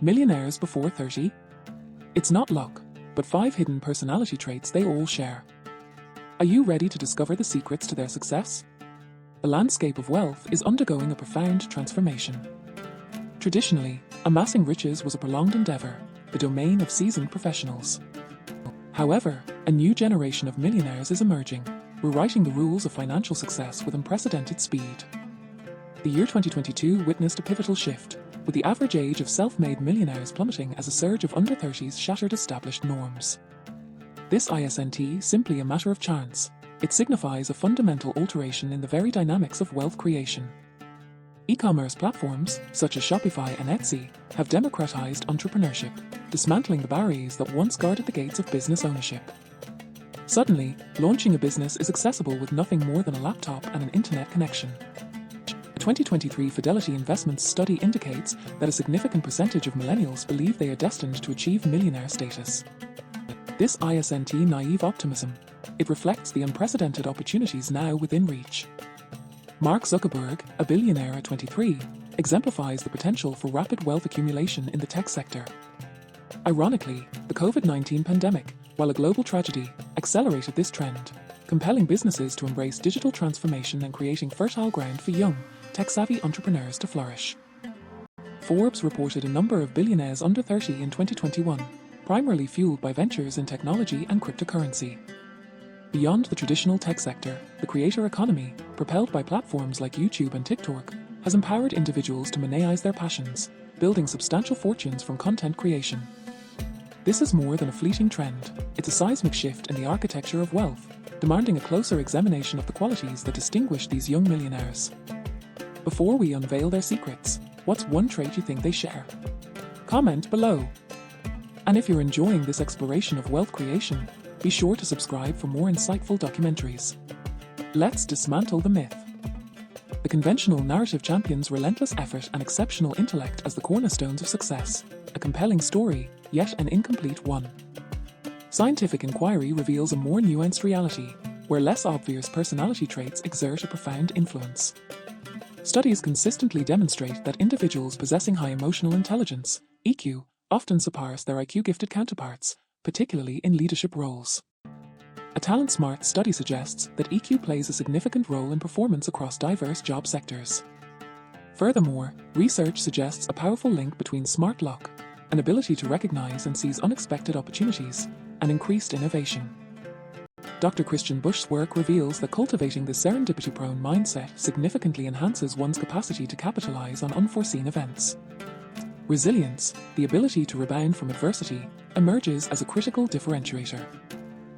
Millionaires before 30? It's not luck, but 5 hidden personality traits they all share. Are you ready to discover the secrets to their success? The landscape of wealth is undergoing a profound transformation. Traditionally, amassing riches was a prolonged endeavor, the domain of seasoned professionals. However, a new generation of millionaires is emerging, rewriting the rules of financial success with unprecedented speed. The year 2022 witnessed a pivotal shift, with the average age of self-made millionaires plummeting as a surge of under-30s shattered established norms. This isn't simply a matter of chance. It signifies a fundamental alteration in the very dynamics of wealth creation. E-commerce platforms, such as Shopify and Etsy, have democratized entrepreneurship, dismantling the barriers that once guarded the gates of business ownership. Suddenly, launching a business is accessible with nothing more than a laptop and an internet connection. A 2023 Fidelity Investments study indicates that a significant percentage of millennials believe they are destined to achieve millionaire status. This isn't naive optimism. It reflects the unprecedented opportunities now within reach. Mark Zuckerberg, a billionaire at 23, exemplifies the potential for rapid wealth accumulation in the tech sector. Ironically, the COVID-19 pandemic, while a global tragedy, accelerated this trend, compelling businesses to embrace digital transformation and creating fertile ground for young, tech-savvy entrepreneurs to flourish. Forbes reported a number of billionaires under 30 in 2021, primarily fueled by ventures in technology and cryptocurrency. Beyond the traditional tech sector, the creator economy, propelled by platforms like YouTube and TikTok, has empowered individuals to monetize their passions, building substantial fortunes from content creation. This is more than a fleeting trend. It's a seismic shift in the architecture of wealth, demanding a closer examination of the qualities that distinguish these young millionaires. Before we unveil their secrets, what's one trait you think they share? Comment below. And if you're enjoying this exploration of wealth creation, be sure to subscribe for more insightful documentaries. Let's dismantle the myth. The conventional narrative champions relentless effort and exceptional intellect as the cornerstones of success, a compelling story, yet an incomplete one. Scientific inquiry reveals a more nuanced reality, where less obvious personality traits exert a profound influence. Studies consistently demonstrate that individuals possessing high emotional intelligence, EQ, often surpass their IQ-gifted counterparts, particularly in leadership roles. A Talent Smart study suggests that EQ plays a significant role in performance across diverse job sectors. Furthermore, research suggests a powerful link between smart luck, an ability to recognize and seize unexpected opportunities, and increased innovation. Dr. Christian Busch's work reveals that cultivating this serendipity-prone mindset significantly enhances one's capacity to capitalize on unforeseen events. Resilience, the ability to rebound from adversity, emerges as a critical differentiator.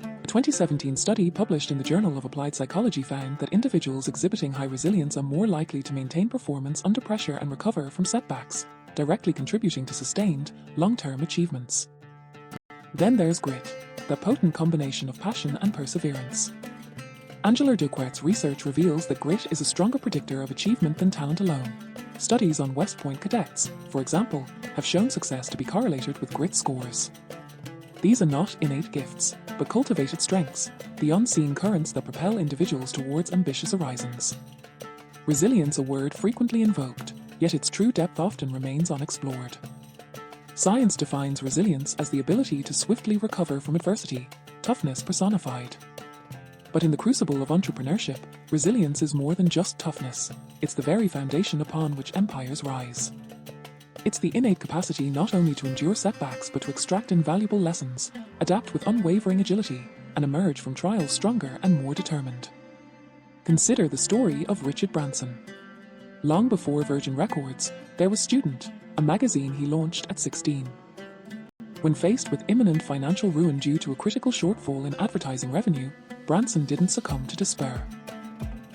A 2017 study published in the Journal of Applied Psychology found that individuals exhibiting high resilience are more likely to maintain performance under pressure and recover from setbacks, directly contributing to sustained, long-term achievements. Then there's grit, the potent combination of passion and perseverance. Angela Duquette's research reveals that grit is a stronger predictor of achievement than talent alone. Studies on West Point cadets, for example, have shown success to be correlated with grit scores. These are not innate gifts, but cultivated strengths, the unseen currents that propel individuals towards ambitious horizons. Resilience, a word frequently invoked, yet its true depth often remains unexplored. Science defines resilience as the ability to swiftly recover from adversity, toughness personified. But in the crucible of entrepreneurship, resilience is more than just toughness. It's the very foundation upon which empires rise. It's the innate capacity not only to endure setbacks but to extract invaluable lessons, adapt with unwavering agility, and emerge from trials stronger and more determined. Consider the story of Richard Branson. Long before Virgin Records, there was Student, a magazine he launched at 16. When faced with imminent financial ruin due to a critical shortfall in advertising revenue, Branson didn't succumb to despair.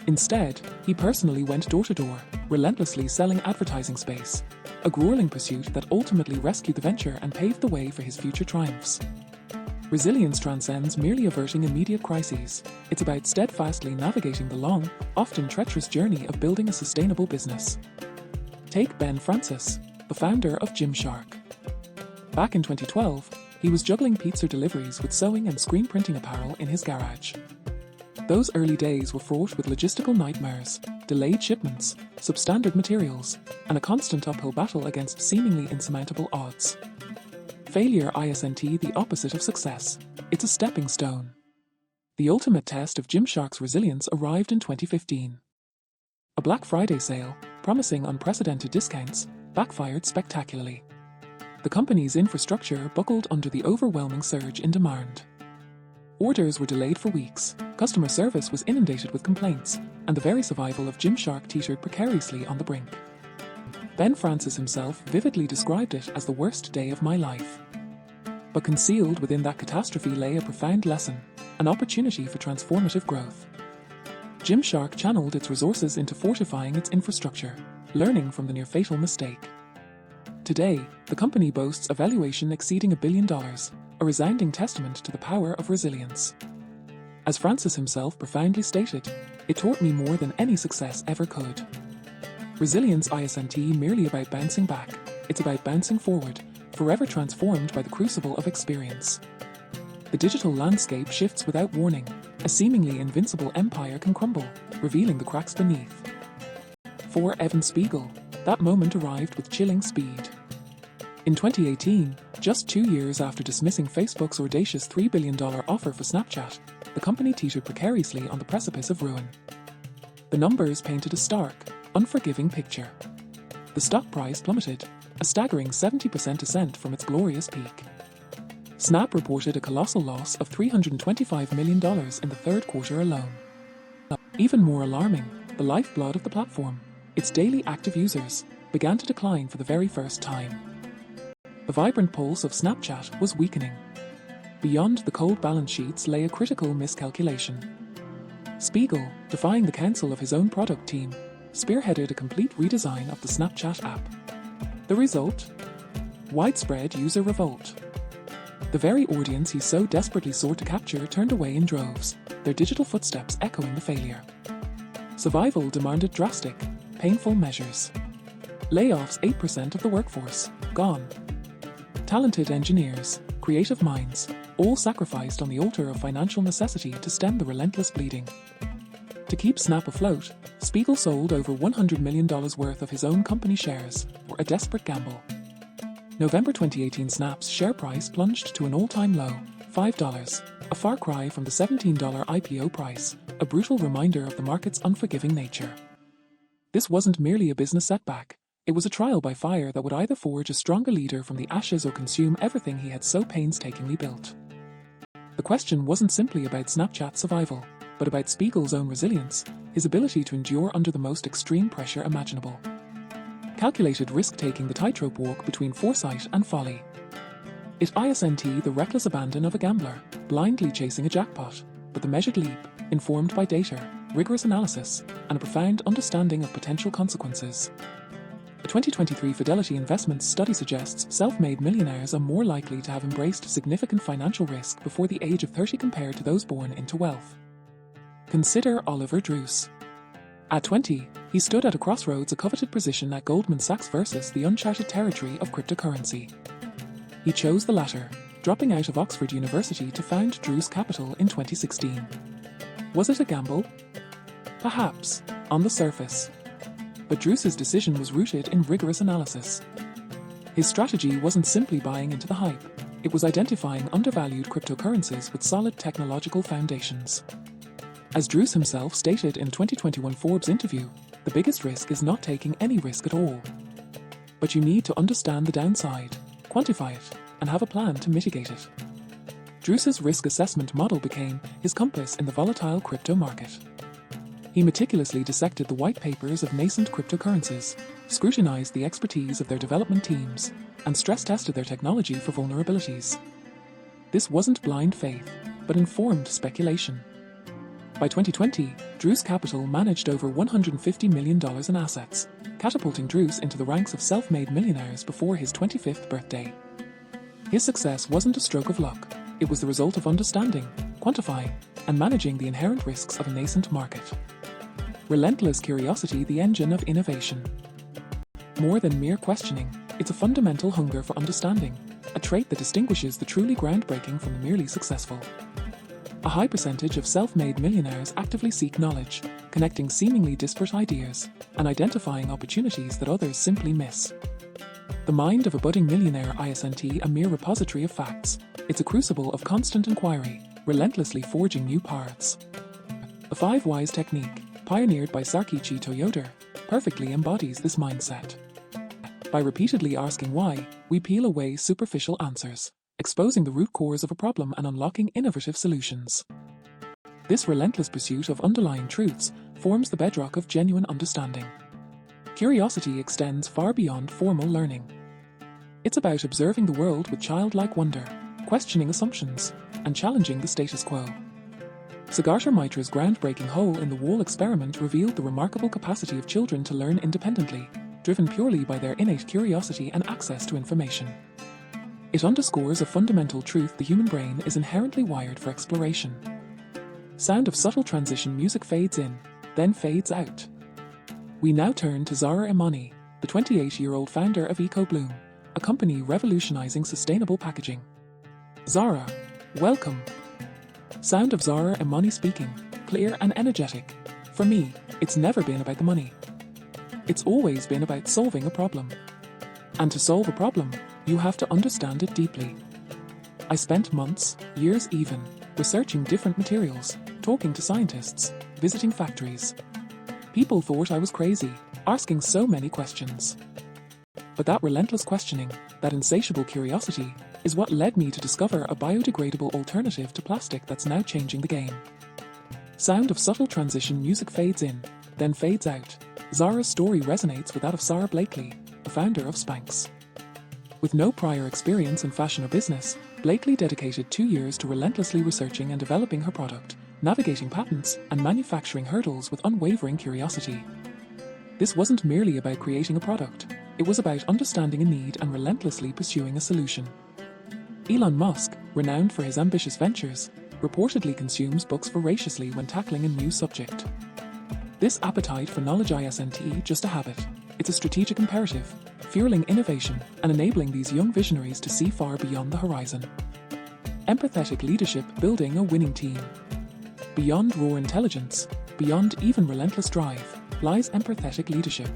Instead, he personally went door to door, relentlessly selling advertising space, a grueling pursuit that ultimately rescued the venture and paved the way for his future triumphs. Resilience transcends merely averting immediate crises. It's about steadfastly navigating the long, often treacherous journey of building a sustainable business. Take Ben Francis, the founder of Gymshark. Back in 2012, he was juggling pizza deliveries with sewing and screen printing apparel in his garage. Those early days were fraught with logistical nightmares, delayed shipments, substandard materials, and a constant uphill battle against seemingly insurmountable odds. Failure isn't the opposite of success. It's a stepping stone. The ultimate test of Gymshark's resilience arrived in 2015. A Black Friday sale, promising unprecedented discounts, backfired spectacularly. The company's infrastructure buckled under the overwhelming surge in demand. Orders were delayed for weeks, customer service was inundated with complaints, and the very survival of Gymshark teetered precariously on the brink. Ben Francis himself vividly described it as the worst day of my life. But concealed within that catastrophe lay a profound lesson, an opportunity for transformative growth. Gymshark channeled its resources into fortifying its infrastructure, learning from the near-fatal mistake. Today, the company boasts a valuation exceeding $1 billion, a resounding testament to the power of resilience. As Francis himself profoundly stated, "It taught me more than any success ever could." Resilience isn't merely about bouncing back, it's about bouncing forward, forever transformed by the crucible of experience. The digital landscape shifts without warning. A seemingly invincible empire can crumble, revealing the cracks beneath. For Evan Spiegel, that moment arrived with chilling speed. In 2018, just 2 years after dismissing Facebook's audacious $3 billion offer for Snapchat, the company teetered precariously on the precipice of ruin. The numbers painted a stark, unforgiving picture. The stock price plummeted, a staggering 70% descent from its glorious peak. Snap reported a colossal loss of $325 million in the third quarter alone. Even more alarming, the lifeblood of the platform, its daily active users, began to decline for the very first time. The vibrant pulse of Snapchat was weakening. Beyond the cold balance sheets lay a critical miscalculation. Spiegel, defying the counsel of his own product team, spearheaded a complete redesign of the Snapchat app. The result? Widespread user revolt. The very audience he so desperately sought to capture turned away in droves, their digital footsteps echoing the failure. Survival demanded drastic, painful measures. Layoffs 8% of the workforce, gone. Talented engineers, creative minds, all sacrificed on the altar of financial necessity to stem the relentless bleeding. To keep Snap afloat, Spiegel sold over $100 million worth of his own company shares, for a desperate gamble. November 2018 Snap's share price plunged to an all-time low, $5, a far cry from the $17 IPO price, a brutal reminder of the market's unforgiving nature. This wasn't merely a business setback, it was a trial by fire that would either forge a stronger leader from the ashes or consume everything he had so painstakingly built. The question wasn't simply about Snapchat's survival, but about Spiegel's own resilience, his ability to endure under the most extreme pressure imaginable. Calculated risk-taking, the tightrope walk between foresight and folly. It isn't the reckless abandon of a gambler, blindly chasing a jackpot, but the measured leap, informed by data, rigorous analysis, and a profound understanding of potential consequences. A 2023 Fidelity Investments study suggests self-made millionaires are more likely to have embraced significant financial risk before the age of 30 compared to those born into wealth. Consider Oliver Druce. At 20, he stood at a crossroads, a coveted position at Goldman Sachs versus the uncharted territory of cryptocurrency. He chose the latter, dropping out of Oxford University to found Druce Capital in 2016. Was it a gamble? Perhaps, on the surface. But Druce's decision was rooted in rigorous analysis. His strategy wasn't simply buying into the hype, it was identifying undervalued cryptocurrencies with solid technological foundations. As Druce himself stated in a 2021 Forbes interview, the biggest risk is not taking any risk at all. But you need to understand the downside, quantify it, and have a plan to mitigate it. Druce's risk assessment model became his compass in the volatile crypto market. He meticulously dissected the white papers of nascent cryptocurrencies, scrutinized the expertise of their development teams, and stress-tested their technology for vulnerabilities. This wasn't blind faith, but informed speculation. By 2020, Druce Capital managed over $150 million in assets, catapulting Druce into the ranks of self-made millionaires before his 25th birthday. His success wasn't a stroke of luck, it was the result of understanding, quantifying, and managing the inherent risks of a nascent market. Relentless curiosity, the engine of innovation. More than mere questioning, it's a fundamental hunger for understanding, a trait that distinguishes the truly groundbreaking from the merely successful. A high percentage of self-made millionaires actively seek knowledge, connecting seemingly disparate ideas and identifying opportunities that others simply miss. The mind of a budding millionaire isn't a mere repository of facts. It's a crucible of constant inquiry, relentlessly forging new paths. The 5 Whys technique, pioneered by Sakichi Toyoda, perfectly embodies this mindset. By repeatedly asking why, we peel away superficial answers, exposing the root cause of a problem and unlocking innovative solutions. This relentless pursuit of underlying truths forms the bedrock of genuine understanding. Curiosity extends far beyond formal learning. It's about observing the world with childlike wonder, questioning assumptions, and challenging the status quo. Siddhartha Mitra's groundbreaking hole-in-the-wall experiment revealed the remarkable capacity of children to learn independently, driven purely by their innate curiosity and access to information. It underscores a fundamental truth: the human brain is inherently wired for exploration. Sound of subtle transition music fades in, then fades out. We now turn to Zara Imani, the 28-year-old founder of EcoBloom, a company revolutionizing sustainable packaging. Zara, welcome. Sound of Zara Imani speaking, clear and energetic. For me, it's never been about the money. It's always been about solving a problem. And to solve a problem, you have to understand it deeply. I spent months, years even, researching different materials, talking to scientists, visiting factories. People thought I was crazy, asking so many questions. But that relentless questioning, that insatiable curiosity, is what led me to discover a biodegradable alternative to plastic that's now changing the game. Sound of subtle transition music fades in, then fades out. Zara's story resonates with that of Sarah Blakely, the founder of Spanx. With no prior experience in fashion or business, Blakely dedicated 2 years to relentlessly researching and developing her product, navigating patents and manufacturing hurdles with unwavering curiosity. This wasn't merely about creating a product, it was about understanding a need and relentlessly pursuing a solution. Elon Musk, renowned for his ambitious ventures, reportedly consumes books voraciously when tackling a new subject. This appetite for knowledge isn't just a habit, it's a strategic imperative, fueling innovation and enabling these young visionaries to see far beyond the horizon. Empathetic leadership, building a winning team. Beyond raw intelligence, beyond even relentless drive, lies empathetic leadership.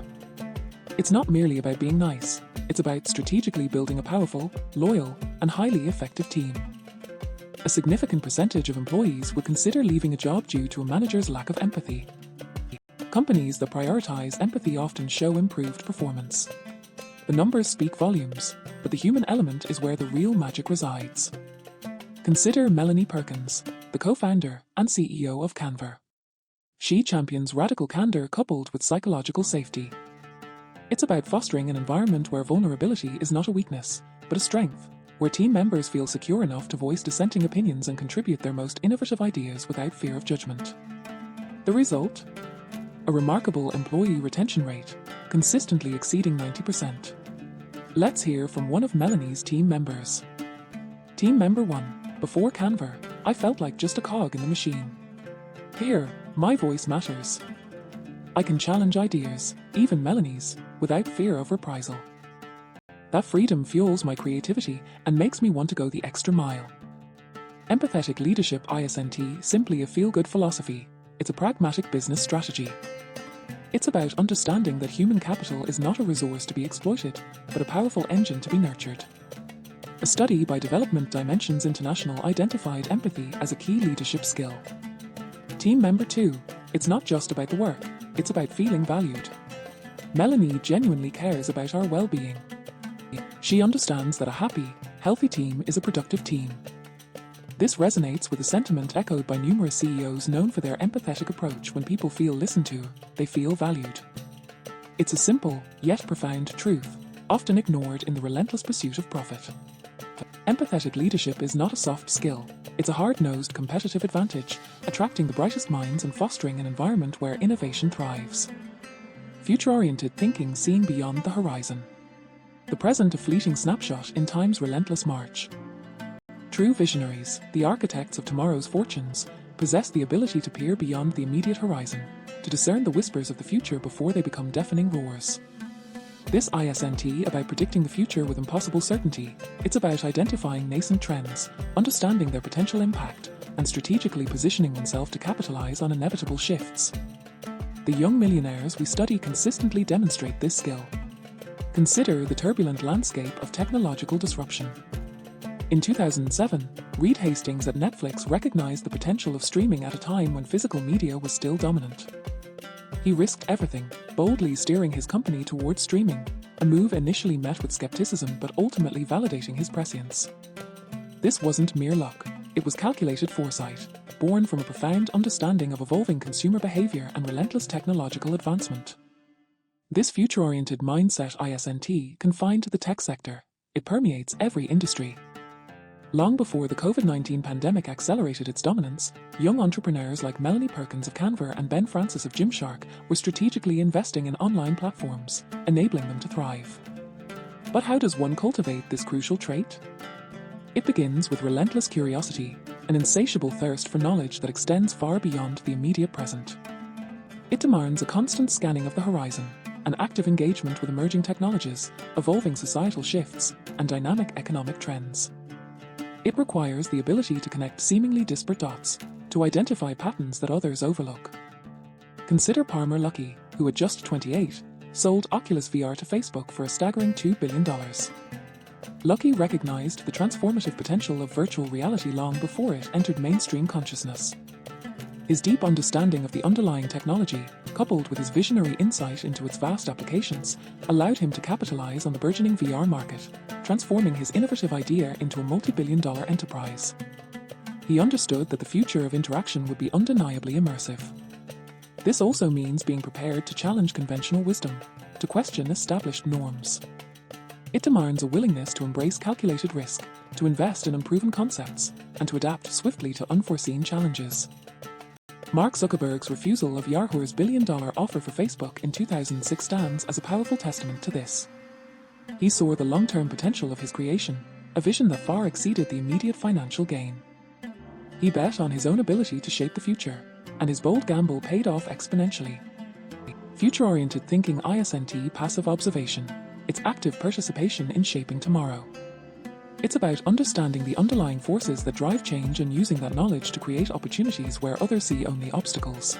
It's not merely about being nice, it's about strategically building a powerful, loyal, and highly effective team. A significant percentage of employees would consider leaving a job due to a manager's lack of empathy. Companies that prioritize empathy often show improved performance. The numbers speak volumes, but the human element is where the real magic resides. Consider Melanie Perkins, the co-founder and CEO of Canva. She champions radical candor coupled with psychological safety. It's about fostering an environment where vulnerability is not a weakness, but a strength, where team members feel secure enough to voice dissenting opinions and contribute their most innovative ideas without fear of judgment. The result? A remarkable employee retention rate, consistently exceeding 90%. Let's hear from one of Melanie's team members. Team member 1, before Canva, I felt like just a cog in the machine. Here, my voice matters. I can challenge ideas, even Melanie's, without fear of reprisal. That freedom fuels my creativity and makes me want to go the extra mile. Empathetic leadership isn't simply a feel-good philosophy, it's a pragmatic business strategy. It's about understanding that human capital is not a resource to be exploited, but a powerful engine to be nurtured. A study by Development Dimensions International identified empathy as a key leadership skill. Team member 2, it's not just about the work, it's about feeling valued. Melanie genuinely cares about our well-being. She understands that a happy, healthy team is a productive team. This resonates with a sentiment echoed by numerous CEOs known for their empathetic approach. When people feel listened to, they feel valued. It's a simple, yet profound truth, often ignored in the relentless pursuit of profit. Empathetic leadership is not a soft skill, it's a hard-nosed competitive advantage, attracting the brightest minds and fostering an environment where innovation thrives. Future-oriented thinking, seeing beyond the horizon. The present a fleeting snapshot in time's relentless march. True visionaries, the architects of tomorrow's fortunes, possess the ability to peer beyond the immediate horizon, to discern the whispers of the future before they become deafening roars. This isn't about predicting the future with impossible certainty, it's about identifying nascent trends, understanding their potential impact, and strategically positioning oneself to capitalize on inevitable shifts. The young millionaires we study consistently demonstrate this skill. Consider the turbulent landscape of technological disruption. In 2007, Reed Hastings at Netflix recognized the potential of streaming at a time when physical media was still dominant. He risked everything, boldly steering his company towards streaming, a move initially met with skepticism but ultimately validating his prescience. This wasn't mere luck, it was calculated foresight, born from a profound understanding of evolving consumer behavior and relentless technological advancement. This future-oriented mindset isn't confined to the tech sector, it permeates every industry. Long before the COVID-19 pandemic accelerated its dominance, young entrepreneurs like Melanie Perkins of Canva and Ben Francis of Gymshark were strategically investing in online platforms, enabling them to thrive. But how does one cultivate this crucial trait? It begins with relentless curiosity, an insatiable thirst for knowledge that extends far beyond the immediate present. It demands a constant scanning of the horizon, an active engagement with emerging technologies, evolving societal shifts, and dynamic economic trends. It requires the ability to connect seemingly disparate dots, to identify patterns that others overlook. Consider Palmer Luckey, who at just 28, sold Oculus VR to Facebook for a staggering $2 billion. Luckey recognized the transformative potential of virtual reality long before it entered mainstream consciousness. His deep understanding of the underlying technology, coupled with his visionary insight into its vast applications, allowed him to capitalize on the burgeoning VR market, transforming his innovative idea into a multi-billion-dollar enterprise. He understood that the future of interaction would be undeniably immersive. This also means being prepared to challenge conventional wisdom, to question established norms. It demands a willingness to embrace calculated risk, to invest in unproven concepts, and to adapt swiftly to unforeseen challenges. Mark Zuckerberg's refusal of Yahoo's billion-dollar offer for Facebook in 2006 stands as a powerful testament to this. He saw the long-term potential of his creation, a vision that far exceeded the immediate financial gain. He bet on his own ability to shape the future, and his bold gamble paid off exponentially. Future-oriented thinking isn't passive observation, it's active participation in shaping tomorrow. It's about understanding the underlying forces that drive change and using that knowledge to create opportunities where others see only obstacles.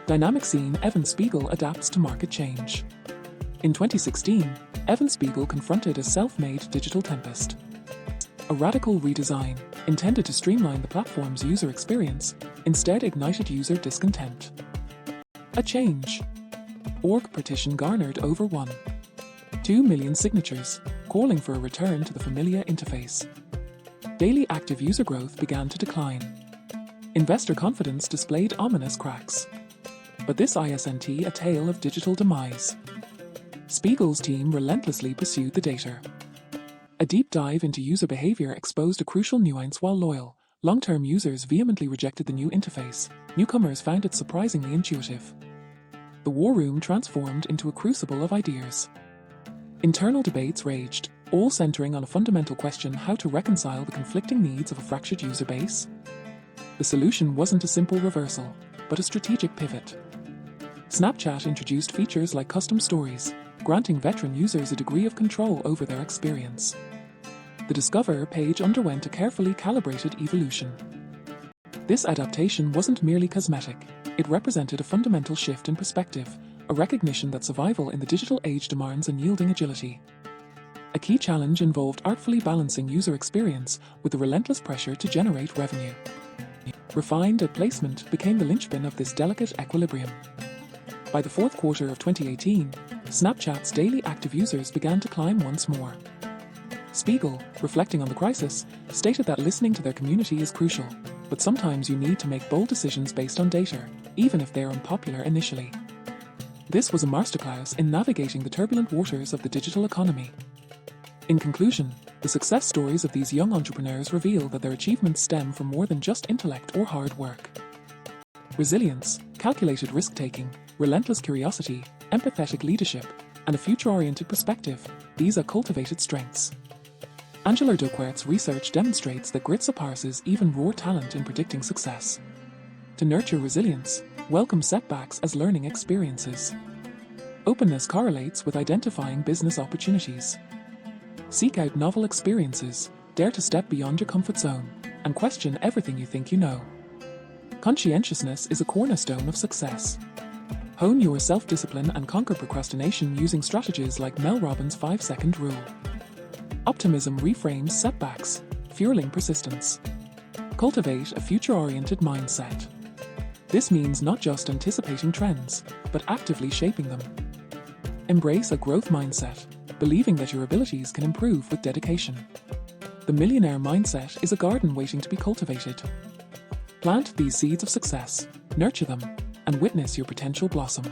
Dynamic scene Evan Spiegel adapts to market change. In 2016, Evan Spiegel confronted a self-made digital tempest. A radical redesign, intended to streamline the platform's user experience, instead ignited user discontent. A change. Org petition garnered over 1.2 million signatures, calling for a return to the familiar interface. Daily active user growth began to decline. Investor confidence displayed ominous cracks. But this isn't a tale of digital demise. Spiegel's team relentlessly pursued the data. A deep dive into user behavior exposed a crucial nuance. While loyal, long-term users vehemently rejected the new interface, newcomers found it surprisingly intuitive. The war room transformed into a crucible of ideas. Internal debates raged, all centering on a fundamental question: how to reconcile the conflicting needs of a fractured user base. The solution wasn't a simple reversal, but a strategic pivot. Snapchat introduced features like custom stories, granting veteran users a degree of control over their experience. The Discover page underwent a carefully calibrated evolution. This adaptation wasn't merely cosmetic, it represented a fundamental shift in perspective, a recognition that survival in the digital age demands unyielding agility. A key challenge involved artfully balancing user experience with the relentless pressure to generate revenue. Refined ad placement became the linchpin of this delicate equilibrium. By the fourth quarter of 2018, Snapchat's daily active users began to climb once more. Spiegel, reflecting on the crisis, stated that listening to their community is crucial, but sometimes you need to make bold decisions based on data, even if they're unpopular initially. This was a masterclass in navigating the turbulent waters of the digital economy. In conclusion, the success stories of these young entrepreneurs reveal that their achievements stem from more than just intellect or hard work. Resilience, calculated risk-taking, relentless curiosity, empathetic leadership, and a future-oriented perspective, these are cultivated strengths. Angela Duquert's research demonstrates that grit surpasses even raw talent in predicting success. To nurture resilience, welcome setbacks as learning experiences. Openness correlates with identifying business opportunities. Seek out novel experiences, dare to step beyond your comfort zone, and question everything you think you know. Conscientiousness is a cornerstone of success. Hone your self-discipline and conquer procrastination using strategies like Mel Robbins' 5-second rule. Optimism reframes setbacks, fueling persistence. Cultivate a future-oriented mindset. This means not just anticipating trends, but actively shaping them. Embrace a growth mindset, believing that your abilities can improve with dedication. The millionaire mindset is a garden waiting to be cultivated. Plant these seeds of success, nurture them, and witness your potential blossom.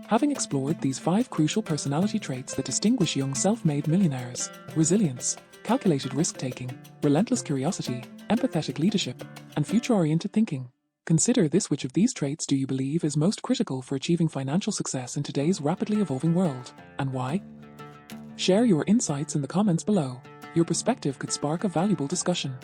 Having explored these 5 crucial personality traits that distinguish young self-made millionaires: resilience, calculated risk-taking, relentless curiosity, empathetic leadership, and future-oriented thinking, consider this: which of these traits do you believe is most critical for achieving financial success in today's rapidly evolving world, and why? Share your insights in the comments below. Your perspective could spark a valuable discussion.